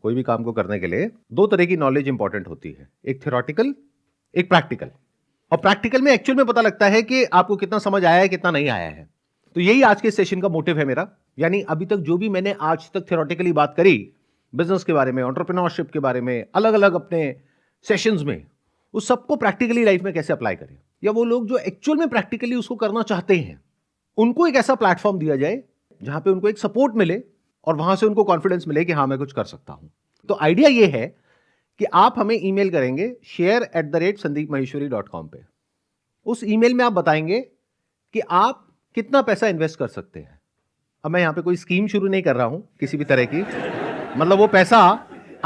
कोई भी काम को करने के लिए दो तरह की नॉलेज इंपॉर्टेंट होती है, एक थ्योरेटिकल, एक प्रैक्टिकल। और प्रैक्टिकल में एक्चुअल में पता लगता है कि आपको कितना समझ आया है, कितना नहीं आया है। तो यही आज के सेशन का मोटिव है मेरा। यानी अभी तक जो भी मैंने आज तक थ्योरेटिकली बात करी बिजनेस के बारे में, एंटरप्रेन्योरशिप के बारे में, अलग अलग अपने सेशंस में, उस सबको प्रैक्टिकली लाइफ में कैसे अप्लाई करें, या वो लोग जो एक्चुअल में प्रैक्टिकली उसको करना चाहते हैं उनको एक ऐसा प्लेटफॉर्म दिया जाए जहां पे उनको एक सपोर्ट मिले और वहां से उनको कॉन्फिडेंस मिले कि हाँ मैं कुछ कर सकता हूं। तो आइडिया ये है कि आप हमें ईमेल करेंगे share@sandeepmaheshwari.com पे। उस ईमेल में आप बताएंगे कि आप कितना पैसा इन्वेस्ट कर सकते हैं। अब मैं यहां पे कोई स्कीम शुरू नहीं कर रहा हूं किसी भी तरह की, मतलब वो पैसा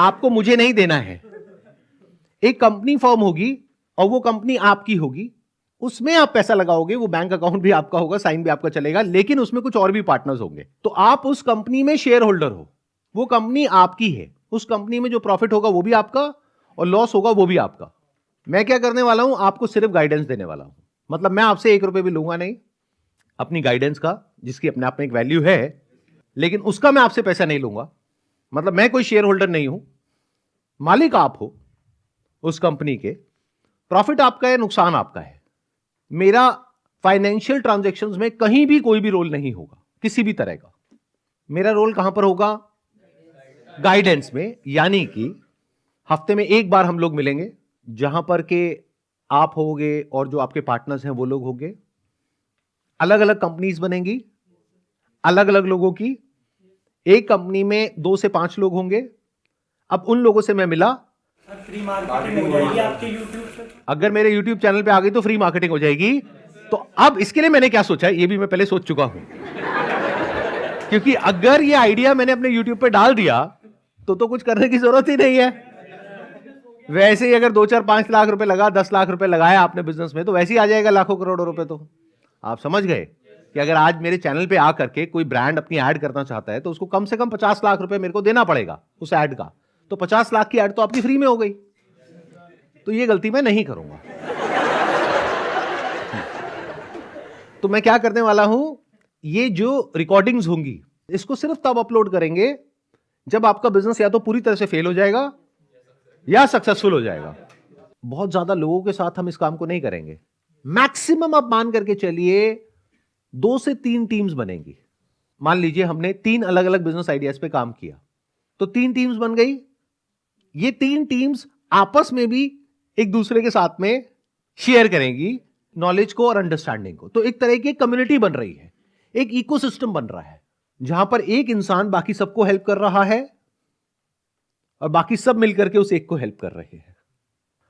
आपको मुझे नहीं देना है। एक कंपनी फॉर्म होगी और वो कंपनी आपकी होगी, उसमें आप पैसा लगाओगे, वो बैंक अकाउंट भी आपका होगा, साइन भी आपका चलेगा, लेकिन उसमें कुछ और भी पार्टनर्स होंगे। तो आप उस कंपनी में शेयर होल्डर हो, वो कंपनी आपकी है, उस कंपनी में जो प्रॉफिट होगा वो भी आपका और लॉस होगा वो भी आपका। मैं क्या करने वाला हूं, आपको सिर्फ गाइडेंस देने वाला हूं। मतलब मैं आपसे 1 रुपए भी लूंगा नहीं अपनी गाइडेंस का, जिसकी अपने आप में एक वैल्यू है, लेकिन उसका मैं आपसे पैसा नहीं लूंगा। मतलब मैं कोई शेयर होल्डर नहीं हूं, मालिक आप हो उस कंपनी के, प्रॉफिट आपका है, नुकसान आपका है। मेरा फाइनेंशियल ट्रांजैक्शंस में कहीं भी कोई भी रोल नहीं होगा किसी भी तरह का। मेरा रोल कहां पर होगा, गाइडेंस में। यानी कि हफ्ते में एक बार हम लोग मिलेंगे, जहां पर के आप होगे और जो आपके पार्टनर्स हैं वो लोग होंगे। अलग अलग कंपनीज बनेंगी, अलग अलग लोगों की। एक कंपनी में 2 से 5 लोग होंगे। अब उन लोगों से मैं मिला, फ्री मार्केटिंग हो जाएगी आपके यूट्यूब पे। अगर मेरे यूट्यूब चैनल पे आ गई तो फ्री मार्केटिंग हो जाएगी। तो अब इसके लिए मैंने क्या सोचा है, ये भी मैं पहले सोच चुका हूं। क्योंकि अगर ये आइडिया मैंने अपने यूट्यूब पे डाल दिया तो कुछ करने की जरूरत ही नहीं है। वैसे ही अगर 2-4-5 लाख रुपए लगा, 10 लाख रुपए लगाया आपने बिजनेस में, तो वैसे ही आ जाएगा लाखों करोड़ों रुपए। तो आप समझ गए कि अगर आज मेरे चैनल पे आकर के कोई ब्रांड अपनी ऐड करना चाहता है तो उसको कम से कम 50 लाख रुपए मेरे को देना पड़ेगा उस ऐड का। तो 50 लाख की ऐड तो आपकी फ्री में हो गई। तो ये गलती मैं नहीं करूंगा। तो मैं क्या करने वाला हूं, ये जो रिकॉर्डिंग्स होंगी इसको सिर्फ तब अपलोड करेंगे जब आपका बिजनेस या तो पूरी तरह से फेल हो जाएगा या सक्सेसफुल हो जाएगा। बहुत ज्यादा लोगों के साथ हम इस काम को नहीं करेंगे। मैक्सिमम आप मान करके चलिए 2 से 3 टीम्स बनेंगी। मान लीजिए हमने 3 अलग अलग बिजनेस आइडियाज पे काम किया, तो 3 टीम्स बन गई। ये 3 टीम्स आपस में भी एक दूसरे के साथ में शेयर करेंगी नॉलेज को और अंडरस्टैंडिंग को। तो एक तरह की कम्युनिटी बन रही है, एक इकोसिस्टम बन रहा है, जहां पर एक इंसान बाकी सबको हेल्प कर रहा है और बाकी सब मिलकर के उस एक को हेल्प कर रहे हैं।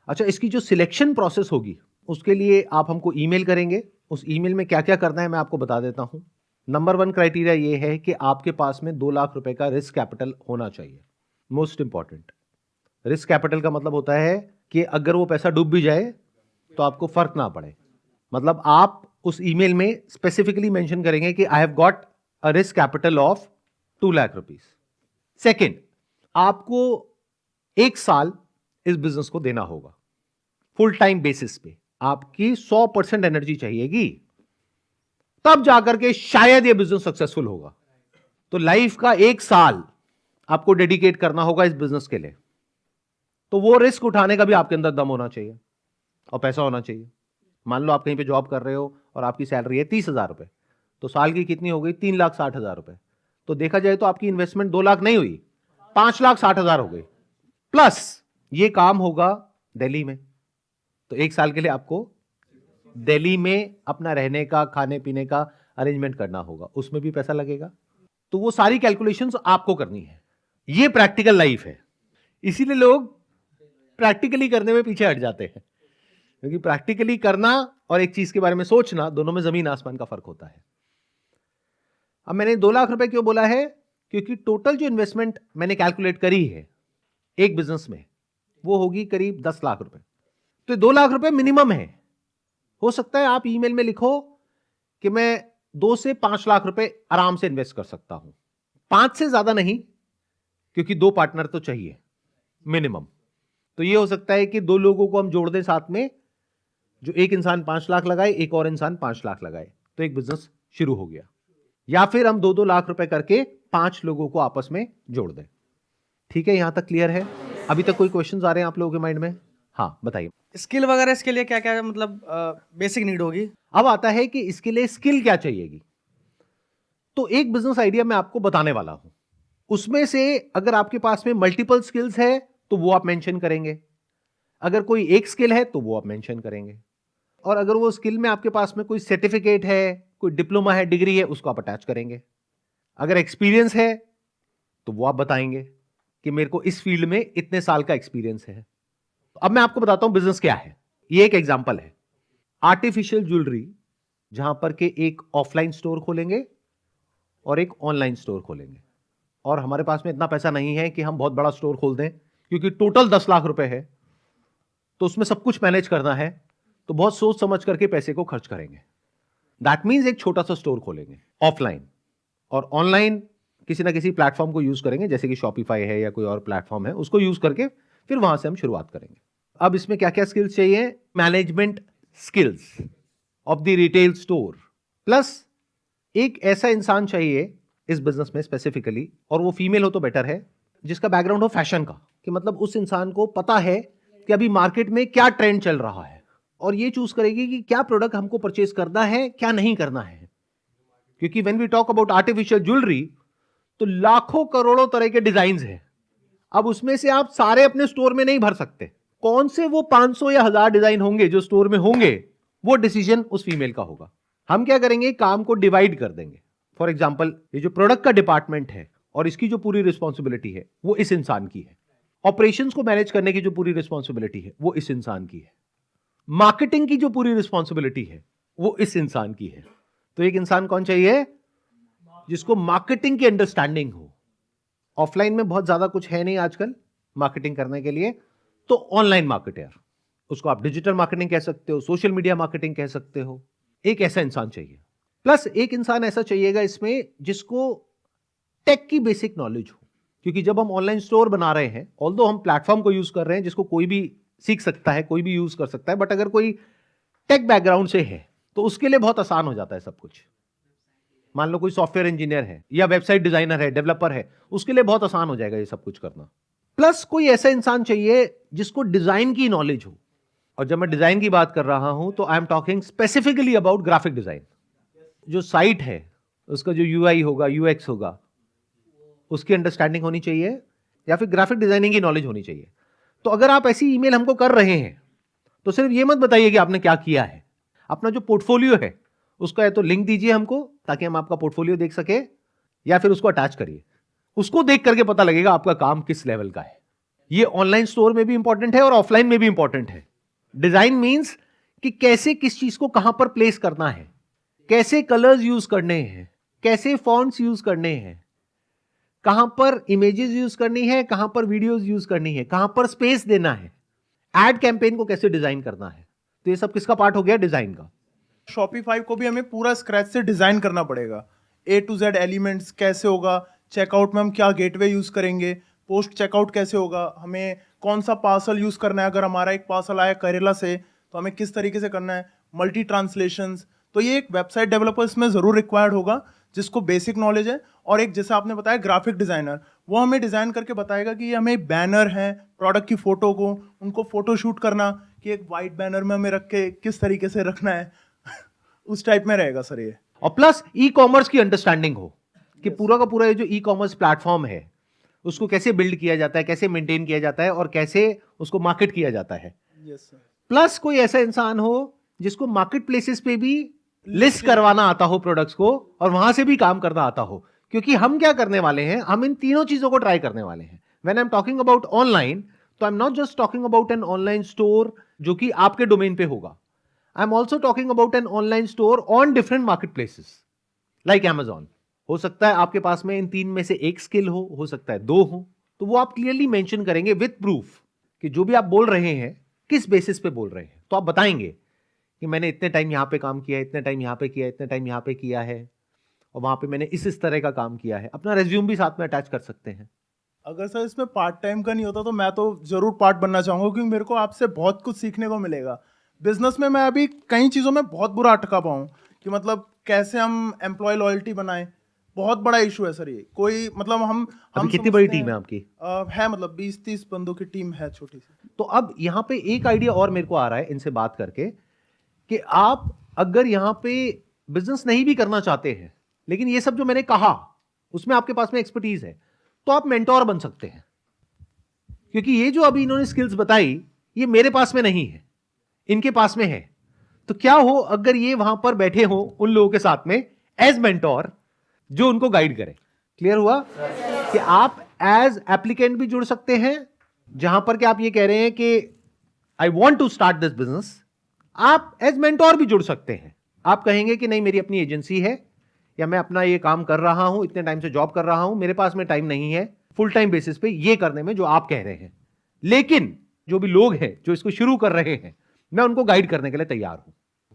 अच्छा, इसकी जो सिलेक्शन प्रोसेस होगी उसके लिए आप हमको ईमेल करेंगे। उस ईमेल में क्या क्या करना है मैं आपको बता देता हूं। नंबर 1 क्राइटेरिया ये है कि आपके पास में 2 लाख रुपए का रिस्क कैपिटल होना चाहिए। मोस्ट इंपॉर्टेंट, रिस्क कैपिटल का मतलब होता है कि अगर वो पैसा डूब भी जाए तो आपको फर्क ना पड़े। मतलब आप उस ईमेल में स्पेसिफिकली मेंशन करेंगे कि I have got a risk capital of 2 lakh rupees. Second, आपको 1 साल इस बिजनेस को देना होगा फुल टाइम बेसिस पे। आपकी 100% एनर्जी चाहिएगी, तब जाकर के शायद यह बिजनेस सक्सेसफुल होगा। तो लाइफ का 1 साल आपको डेडिकेट करना होगा इस बिजनेस के लिए। तो वो रिस्क उठाने का भी आपके अंदर दम होना चाहिए और पैसा होना चाहिए। मान लो आप कहीं पे जॉब कर रहे हो और आपकी सैलरी है 30,000 रुपए, तो साल की कितनी हो गई, 3,60,000 रुपए। तो देखा जाए तो आपकी इन्वेस्टमेंट 2 लाख नहीं हुई, 5,60,000 हो गई। प्लस ये काम होगा दिल्ली में, तो 1 साल के लिए आपको दिल्ली में अपना रहने का, खाने पीने का अरेंजमेंट करना होगा, उसमें भी पैसा लगेगा। तो वो सारी कैलकुलेशंस आपको करनी है। ये प्रैक्टिकल लाइफ है। इसीलिए लोग प्रैक्टिकली करने में पीछे हट जाते हैं, क्योंकि प्रैक्टिकली करना और एक चीज के बारे में सोचना, दोनों में जमीन आसमान का फर्क होता है। अब मैंने 2 लाख रुपए क्यों बोला है, क्योंकि टोटल जो इन्वेस्टमेंट मैंने कैलकुलेट करी है एक बिजनेस में वो होगी करीब 10 लाख रुपए। तो 2 लाख रुपए मिनिमम है। हो सकता है आप ईमेल में लिखो कि मैं 2 से 5 लाख रुपए आराम से इन्वेस्ट कर सकता हूं, 5 से ज्यादा नहीं, क्योंकि 2 पार्टनर तो चाहिए मिनिमम। तो ये हो सकता है कि 2 लोगों को हम जोड़ दें साथ में, जो एक इंसान 5 लाख लगाए, एक और इंसान 5 लाख लगाए, तो एक बिजनेस शुरू हो गया। या फिर हम 2-2 लाख रुपए करके 5 लोगों को आपस में जोड़ दें। ठीक है, यहां तक क्लियर है? अभी तक कोई क्वेश्चंस आ रहे हैं आप लोगों के माइंड में? हाँ, बताइए। स्किल वगैरह इसके लिए क्या क्या मतलब बेसिक नीड होगी? अब आता है कि इसके लिए स्किल क्या चाहिएगी। तो एक बिजनेस आइडिया मैं आपको बताने वाला हूं, उसमें से अगर आपके पास में मल्टीपल स्किल्स है तो वो आप मेंशन करेंगे, अगर कोई एक स्किल है तो वो आप मेंशन करेंगे, और अगर वो स्किल में आपके पास में कोई सर्टिफिकेट है, कोई डिप्लोमा है, डिग्री है, उसको आप अटैच करेंगे। अगर एक्सपीरियंस है तो वो आप बताएंगे कि मेरे को इस फील्ड में इतने साल का एक्सपीरियंस है। अब मैं आपको बताता हूं बिजनेस क्या है। ये एक एग्जांपल है, आर्टिफिशियल ज्वेलरी, जहां पर के एक ऑफलाइन स्टोर खोलेंगे और एक ऑनलाइन स्टोर खोलेंगे, और हमारे पास में इतना पैसा नहीं है कि हम बहुत बड़ा स्टोर खोल दें, क्योंकि टोटल 10 लाख रुपए है, तो उसमें सब कुछ मैनेज करना है, तो बहुत सोच समझ करके पैसे को खर्च करेंगे। दैट मीन्स एक छोटा सा स्टोर खोलेंगे ऑफलाइन, और ऑनलाइन किसी ना किसी प्लेटफॉर्म को यूज करेंगे, जैसे कि शॉपिफाई है या कोई और प्लेटफॉर्म है, उसको यूज करके फिर वहां से हम शुरुआत करेंगे। अब इसमें क्या क्या स्किल्स चाहिए? Management skills of the retail store, plus एक ऐसा इंसान चाहिए इस बिजनेस में स्पेसिफिकली, और वो फीमेल हो तो बेटर है, जिसका बैकग्राउंड हो फैशन का, कि मतलब उस इंसान को पता है कि अभी मार्केट में क्या ट्रेंड चल रहा है, और ये चूज करेगी कि क्या प्रोडक्ट हमको परचेज करना है, क्या नहीं करना है। क्योंकि when we talk about artificial jewellery, तो लाखों करोड़ों तरह के डिजाइन हैं। अब उसमें से आप सारे अपने स्टोर में नहीं भर सकते। कौन से वो 500 या 1000 डिजाइन होंगे जो स्टोर में होंगे, वो डिसीजन उस फीमेल का होगा। हम क्या करेंगे, काम को डिवाइड कर देंगे। फॉर एग्जाम्पल, ये जो प्रोडक्ट का डिपार्टमेंट है और इसकी जो पूरी रिस्पॉन्सिबिलिटी है वो इस इंसान की है। ऑपरेशंस को मैनेज करने की जो पूरी रिस्पॉन्सिबिलिटी है वो इस इंसान की है। मार्केटिंग की जो पूरी रिस्पॉन्सिबिलिटी है वो इस इंसान की है। तो एक इंसान कौन चाहिए? जिसको मार्केटिंग की अंडरस्टैंडिंग हो। ऑफलाइन में बहुत ज्यादा कुछ है नहीं आजकल मार्केटिंग करने के लिए, तो ऑनलाइन मार्केटर, उसको आप डिजिटल मार्केटिंग कह सकते हो, सोशल मीडिया मार्केटिंग कह सकते हो। एक ऐसा इंसान चाहिए, प्लस एक इंसान ऐसा चाहिएगा इसमें जिसको टेक की बेसिक नॉलेज हो। क्योंकि जब हम ऑनलाइन स्टोर बना रहे हैं, ऑल्दो हम प्लेटफॉर्म को यूज कर रहे हैं जिसको कोई भी सीख सकता है, कोई भी यूज कर सकता है, बट अगर कोई टेक बैकग्राउंड से है तो उसके लिए बहुत आसान हो जाता है सब कुछ। मान लो कोई सॉफ्टवेयर इंजीनियर है या वेबसाइट डिजाइनर है, डेवलपर है, उसके लिए बहुत आसान हो जाएगा ये सब कुछ करना। प्लस कोई ऐसा इंसान चाहिए जिसको डिजाइन की नॉलेज हो, और जब मैं डिजाइन की बात कर रहा हूं तो I am talking specifically about graphic design. जो साइट है उसका जो यूआई होगा, यूएक्स होगा, उसकी अंडरस्टैंडिंग होनी चाहिए, या फिर ग्राफिक डिजाइनिंग की नॉलेज होनी चाहिए। तो अगर आप ऐसी ईमेल हमको कर रहे हैं तो सिर्फ ये मत बताइए कि आपने क्या किया है, अपना जो पोर्टफोलियो है उसका या तो लिंक दीजिए हमको ताकि हम आपका पोर्टफोलियो देख सके, या फिर उसको अटैच करिए। उसको देख करके पता लगेगा आपका काम किस लेवल का है। ये ऑनलाइन स्टोर में भी इंपॉर्टेंट है और ऑफलाइन में भी इंपॉर्टेंट है। डिजाइन मींस कि कैसे किस चीज को कहां पर प्लेस करना है, कैसे कलर्स यूज करने हैं, कैसे फॉन्ट्स यूज करने हैं, कहां पर इमेजेस यूज करनी है, कहां पर वीडियोस यूज करनी है, कहां पर स्पेस देना है, एड कैंपेन को कैसे डिजाइन करना है। तो ये सब किसका पार्ट हो गया? डिजाइन का। शॉपिफाई को भी हमें पूरा स्क्रैच से डिजाइन करना पड़ेगा। A to Z एलिमेंट्स कैसे होगा, चेकआउट में हम क्या गेटवे यूज करेंगे, पोस्ट चेकआउट कैसे होगा, हमें कौन सा पार्सल यूज करना है, अगर हमारा एक पार्सल आया करेला से तो हमें किस तरीके से करना है, मल्टी ट्रांसलेशंस। तो ये एक वेबसाइट डेवलपर्स में जरूर रिक्वायर्ड होगा जिसको बेसिक नॉलेज है। और एक जैसे आपने बताया ग्राफिक डिजाइनर, वो हमें डिजाइन करके बताएगा कि ये हमें बैनर है, प्रोडक्ट की फोटो को उनको फोटो शूट करना, कि एक वाइट बैनर में हमें रख के किस तरीके से रखना है उस टाइप में रहेगा सर ये। और प्लस ई कॉमर्स की अंडरस्टैंडिंग हो कि पूरा का पूरा ये जो ई कॉमर्स प्लेटफॉर्म है उसको कैसे बिल्ड किया जाता है, कैसे मेंटेन किया जाता है, और कैसे उसको मार्केट किया जाता है। Yes sir. प्लस कोई ऐसा इंसान हो जिसको मार्केट प्लेसेस पे भी लिस्ट करवाना आता हो प्रोडक्ट्स को, और वहां से भी काम करना आता हो। क्योंकि हम क्या करने वाले हैं, हम इन तीनों चीजों को ट्राई करने वाले हैं। When I am talking about online, तो I am not just talking about an online store जो कि आपके डोमेन पे होगा। I am also talking about an online store on different market places like Amazon। हो सकता है आपके पास में इन तीन में से एक स्किल हो सकता है 2 हो, तो वो आप क्लियरली मेंशन करेंगे विथ प्रूफ कि जो भी आप बोल रहे हैं किस बेसिस पे बोल रहे हैं। तो आप बताएंगे कि मैंने इतने टाइम यहां पे काम किया है, इतने टाइम यहां पे किया है, इतने टाइम यहां पे किया है, और वहां पे मैंने इस तरह का काम किया है। अपना रेज्यूम भी साथ में अटैच कर सकते हैं। अगर सर इसमें पार्ट टाइम का नहीं होता तो मैं तो जरूर पार्ट बनना चाहूंगा, क्योंकि मेरे को आपसे बहुत कुछ सीखने को मिलेगा। बिजनेस में मैं अभी कई चीज़ों में बहुत बुरा अटका पाऊँ कि मतलब कैसे हम एम्प्लॉय लॉयल्टी बनाएं, बहुत बड़ा इशू है सर ये। कोई मतलब हम अभी कितनी बड़ी समझते टीम है हैं, आपकी? है मतलब 20-30 बंदों की टीम है छोटी सी। तो अब यहां पे एक आइडिया और मेरे को आ रहा है इनसे बात करके, कि आप अगर यहां पे बिजनेस नहीं भी करना चाहते हैं, लेकिन ये सब जो मैंने कहा उसमें आपके पास में एक्सपर्टीज है, तो आप मेंटोर बन सकते हैं। क्योंकि ये जो अभी इन्होंने स्किल्स बताई, ये मेरे पास में नहीं है, इनके पास में है। तो क्या हो अगर ये वहां पर बैठे हो उन लोगों के साथ में एज मेंटोर, जो उनको गाइड करे। क्लियर हुआ कि आप एज एप्लीकेंट भी जुड़ सकते हैं, जहां पर कि आप ये कह रहे हैं कि I want to start this business. आप एज मेंटोर भी जुड़ सकते हैं। आप कहेंगे कि नहीं, मेरी अपनी एजेंसी है, या मैं अपना ये काम कर रहा हूं, इतने टाइम से जॉब कर रहा हूं, मेरे पास में टाइम नहीं है फुल टाइम बेसिस पे ये करने में जो आप कह रहे हैं। लेकिन जो भी लोग हैं जो इसको शुरू कर रहे हैं, मैं उनको गाइड करने के लिए तैयार हूं।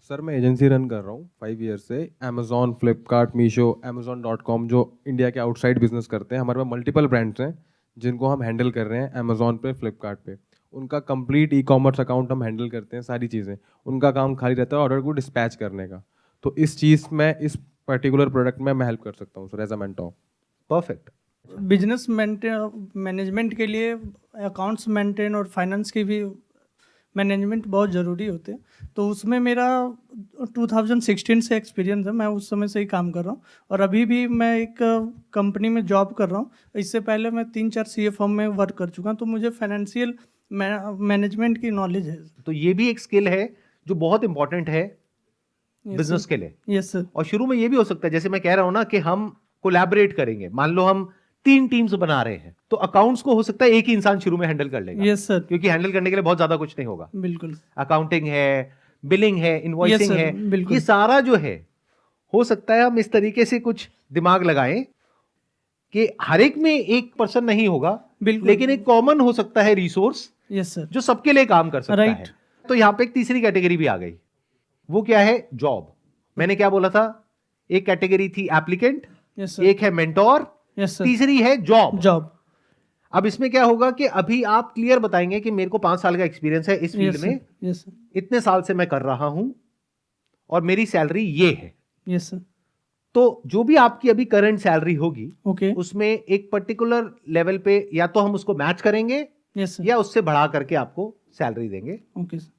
सर मैं एजेंसी रन कर रहा हूँ 5 ईयर से। अमेजोन, फ्लिपकार्ट, मीशो, amazon.com जो इंडिया के आउटसाइड बिजनेस करते हैं, हमारे पास मल्टीपल ब्रांड्स हैं जिनको हम हैंडल कर रहे हैं अमेजोन पे, फ्लिपकार्ट पे। उनका कंप्लीट ई कॉमर्स अकाउंट हम हैंडल करते हैं, सारी चीज़ें। उनका काम खाली रहता है ऑर्डर को डिस्पैच करने का। तो इस चीज़ में, इस पर्टिकुलर प्रोडक्ट में मैं हेल्प कर सकता हूँ sir as a mentor. Perfect. Business management के लिए अकाउंट्स मेंटेन और फाइनेंस की भी मैनेजमेंट बहुत ज़रूरी होते हैं। तो उसमें मेरा 2016 से एक्सपीरियंस है, मैं उस समय से ही काम कर रहा हूँ। और अभी भी मैं एक कंपनी में जॉब कर रहा हूँ। इससे पहले मैं 3-4 सीए फर्म में वर्क कर चुका हूँ, तो मुझे फाइनेंशियल मैनेजमेंट की नॉलेज है। तो ये भी एक स्किल है जो बहुत इंपॉर्टेंट है बिजनेस के लिए। Yes sir. और शुरू में ये भी हो सकता है, जैसे मैं कह रहा हूं ना, कि हम कोलैबोरेट करेंगे। मान लो हम 3 टीम्स बना रहे हैं, तो अकाउंट्स को हो सकता है एक ही इंसान शुरू में हैंडल कर लेगा। Yes sir. क्योंकि हैंडल करने के लिए बहुत ज्यादा कुछ नहीं होगा। बिल्कुल। अकाउंटिंग है, बिलिंग है, इनवॉइसिंग Yes, sir, है, बिल्कुल। ये सारा जो है, हो सकता है हम इस तरीके से कुछ दिमाग लगाएं कि हर एक में एक पर्सन नहीं होगा, बिल्कुल। लेकिन एक कॉमन हो सकता है रिसोर्स यस सर। जो सबके लिए काम कर सकता Right. है। तो यहां पे एक तीसरी कैटेगरी भी आ गई। वो क्या है? जॉब। मैंने क्या बोला था? एक कैटेगरी थी एप्लीकेंट, यस सर। एक है मेंटोर, यस सर। तीसरी है जॉब। जॉब। अब इसमें क्या होगा कि अभी आप क्लियर बताएंगे कि मेरे को 5 साल का एक्सपीरियंस है इस फील्ड यस में, सर। Yes sir. इतने साल से मैं कर रहा हूं, और मेरी सैलरी ये है। Yes sir. तो जो भी आपकी अभी करंट सैलरी होगी, ओके। उसमें एक पर्टिकुलर लेवल पे या तो हम उसको मैच करेंगे, यस सर। या उससे बढ़ा करके आपको सैलरी देंगे। Okay sir.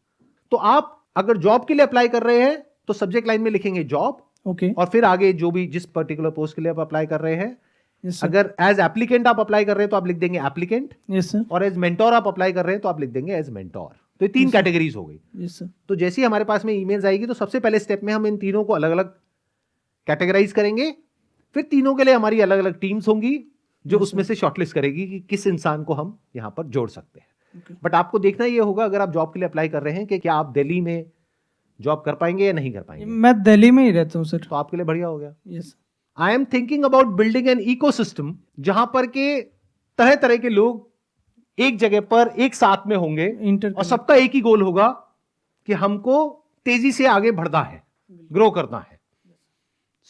तो आप अगर जॉब के लिए अप्लाई कर रहे हैं, तो सब्जेक्ट लाइन में लिखेंगे जॉब, ओके। और फिर आगे जो भी जिस पर्टिकुलर पोस्ट के लिए आप अप्लाई कर रहे हैं, यस सर। अगर एज एप्लीकेंट आप अप्लाई कर रहे हैं तो आप लिख देंगे एप्लीकेंट, यस सर। और एज मेंटोर आप अप्लाई कर रहे हैं तो आप लिख देंगे एज मेंटोर। तो ये 3 कैटेगरीज हो गई। Yes sir. तो जैसे ही हमारे पास में ईमेल्स आएगी, तो सबसे पहले स्टेप में हम इन तीनों को अलग अलग कैटेगराइज करेंगे। फिर तीनों के लिए हमारी अलग अलग टीम्स होंगी जो उसमें से शॉर्टलिस्ट करेगी कि किस इंसान को हम यहां पर जोड़ सकते हैं। बट आपको देखना ये होगा, अगर आप जॉब के लिए अप्लाई कर रहे हैं, कि क्या आप दिल्ली में जॉब कर पाएंगे या नहीं कर पाएंगे। मैं दिल्ली में ही रहता हूँ सर। तो आपके लिए बढ़िया हो गया। Yes. I am thinking about building an ecosystem, जहां पर के तरह तरह के लोग एक जगह पर एक साथ में होंगे, और सबका एक ही गोल होगा कि हमको तेजी से आगे बढ़ना है, ग्रो करना है,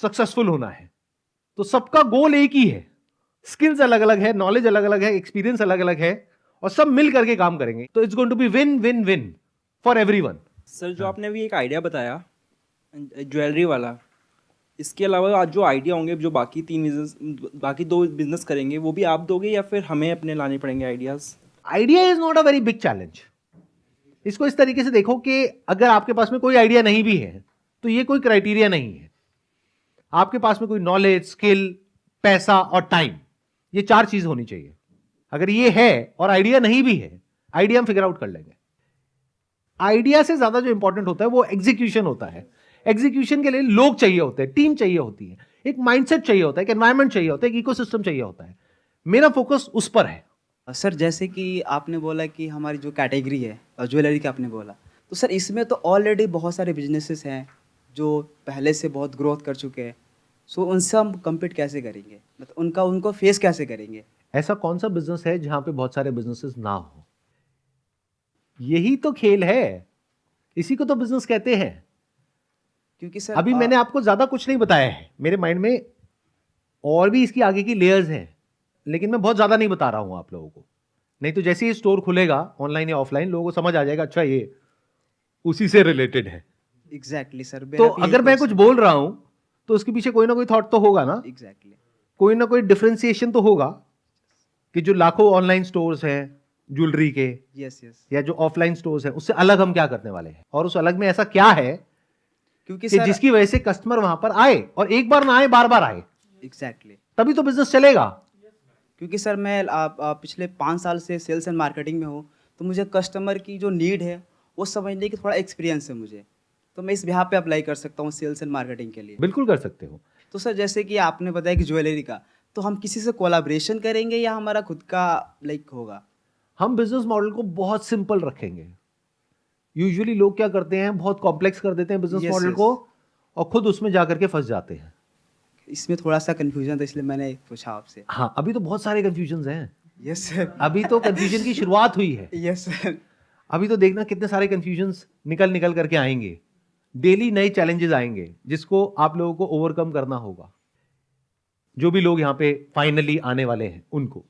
सक्सेसफुल होना है। तो सबका गोल एक ही है, स्किल्स अलग अलग है, नॉलेज अलग अलग है, एक्सपीरियंस अलग अलग है, और सब मिल करके काम करेंगे। तो it's going to be win win win for everyone. Sir जो आपने अभी एक आइडिया बताया ज्वेलरी वाला, इसके अलावा आज जो आइडिया होंगे, जो बाकी 2 बिजनेस करेंगे, वो भी आप दोगे या फिर हमें अपने लाने पड़ेंगे ideas? Idea is not a very big challenge. इसको इस तरीके से देखो कि अगर आपके पास में कोई आइडिया नहीं भी है, तो ये कोई क्राइटेरिया नहीं है। आपके पास में कोई नॉलेज, स्किल, पैसा और टाइम, ये 4 चीज होनी चाहिए। अगर ये है और आइडिया नहीं भी है, आइडिया हम फिगर आउट कर लेंगे। आइडिया से ज्यादा जो इंपॉर्टेंट होता है वो एग्जीक्यूशन होता है। एग्जीक्यूशन के लिए लोग चाहिए होते हैं, टीम चाहिए होती है, एक माइंडसेट चाहिए होता है, एक एनवायरनमेंट चाहिए होता है, एक इकोसिस्टम चाहिए होता है। मेरा फोकस उस पर है। सर जैसे कि आपने बोला कि हमारी जो कैटेगरी है ज्वेलरी का आपने बोला, तो सर इसमें तो ऑलरेडी बहुत सारे बिजनेसेस हैं जो पहले से बहुत ग्रोथ कर चुके हैं। सो उनसे हम कम्पीट कैसे करेंगे, मतलब उनको फेस कैसे करेंगे? ऐसा कौन सा बिजनेस है जहां पे बहुत सारे बिजनेसेस ना हो? यही तो खेल है, इसी को तो बिजनेस कहते हैं। क्योंकि सर अभी मैंने आपको ज्यादा कुछ नहीं बताया है, मेरे माइंड में और भी इसकी आगे की लेयर्स हैं, लेकिन मैं बहुत ज्यादा नहीं बता रहा हूं आप लोगों को। नहीं तो जैसे ही स्टोर खुलेगा ऑनलाइन या ऑफलाइन, लोगों को समझ आ जाएगा, अच्छा ये उसी से रिलेटेड है। Exactly sir. तो अगर मैं कुछ बोल रहा हूं तो उसके पीछे कोई ना कोई थॉट तो होगा ना। एग्जैक्टली। कोई ना कोई डिफरेंशिएशन तो होगा कि जो लाखों ऑनलाइन स्टोर्स हैं ज्वेलरी के यस यस, या जो ऑफलाइन स्टोर्स हैं उससे अलग हम क्या करने वाले हैं, और उस अलग में ऐसा क्या है क्योंकि कि सर जिसकी वजह से कस्टमर वहां पर आए, और एक बार ना आए बार बार आए, एग्जैक्टली, तभी तो बिजनेस चलेगा। क्योंकि सर मैं पिछले 5 साल से सेल्स एंड मार्केटिंग में हूँ, तो मुझे कस्टमर की जो नीड है वो समझने की थोड़ा एक्सपीरियंस है मुझे, तो मैं इस बिहाफ पे अप्लाई कर सकता हूँ सेल्स एंड मार्केटिंग के लिए। बिल्कुल कर सकते हो। तो सर जैसे कि आपने बताया कि ज्वेलरी का, तो हम किसी से कोलाब्रेशन करेंगे या हमारा खुद का लाइक होगा? हम बिजनेस मॉडल को बहुत सिंपल रखेंगे। यूजुअली लोग क्या करते हैं, बहुत कॉम्प्लेक्स कर देते हैं बिजनेस Yes, मॉडल yes. को, और खुद उसमें जाकर के फंस जाते हैं। इसमें थोड़ा सा कन्फ्यूजन था, इसलिए मैंने पूछा आपसे। हाँ, अभी तो बहुत सारे कंफ्यूजन हैं, यस सर, अभी तो कंफ्यूजन की शुरुआत हुई है। यस सर, अभी तो देखना कितने सारे कंफ्यूजन्स निकल करके आएंगे, डेली नए चैलेंजेस आएंगे जिसको आप लोगों को ओवरकम करना होगा, जो भी लोग यहाँ पे फाइनली आने वाले हैं उनको।